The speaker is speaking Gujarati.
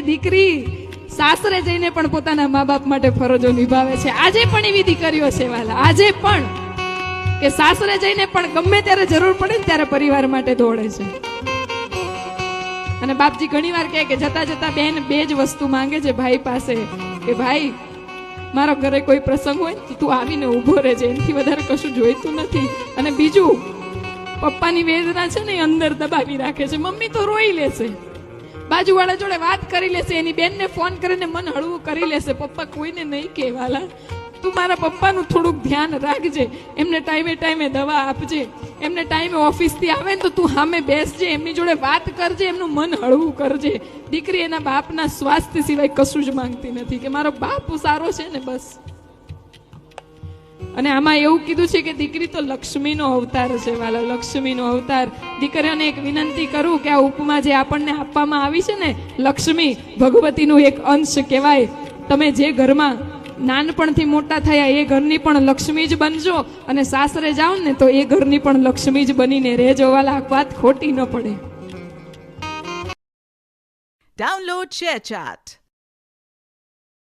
દીકરી સાસરે જઈને પણ પોતાના મા બાપ માટે ફરજો નિભાવે છે. આજે પણ એવી દીકરીઓ છે વાલા, આજે પણ કે સાસરે જઈને પણ ગમે ત્યારે જરૂર પડે ને ત્યારે પરિવાર માટે દોડે છે. અને બાપજી ઘણીવાર કહે કે જતા જતા બેન બે જ વસ્તુ માંગે છે ભાઈ પાસે કે ભાઈ મારો ઘરે કોઈ પ્રસંગ હોય તો તું આવીને ઊભો રહેજે, એનાથી વધારે કશું જોઈતું નથી. અને બીજું, પપ્પાની વેદના છે ને એ અંદર દબાવી રાખે છે. મમ્મી તો રોઈ લેશે, બાજુવાળા જોડે વાત કરી લેશે, એની બેનને ફોન કરીને મન હળવું કરી લેશે. પપ્પા કોઈને નહીં કહેવાલા, તું મારા પપ્પાનું થોડુંક ધ્યાન રાખજે, એમને ટાઈમે ટાઈમે દવા આપજે, એમને ટાઈમે ઓફિસથી આવે ને તો તું સામે બેસજે, એમની જોડે વાત કરજે, એમનું મન હળવું કરજે. દીકરી એના બાપના સ્વાસ્થ્ય સિવાય કશું જ માંગતી નથી કે મારો બાપ સારો છે ને બસ. અને આમાં એવું કીધું છે કે દીકરી તો લક્ષ્મીનો અવતાર છે વાલા, લક્ષ્મીનો અવતાર. દીકરીઓને એક વિનંતી કરું કે આ ઉપમા જે આપણને આપવામાં આવી છે ને, લક્ષ્મી ભગવતીનું એક અંશ કહેવાય. તમે જે ઘરમાં નાનપણથી મોટા થયા એ ઘરની પણ લક્ષ્મી જ બનજો, અને સાસરે જાઓ ને તો એ ઘરની પણ લક્ષ્મી જ બનીને રહેજો વાલા, વાત ખોટી ન પડે. Download ShareChat.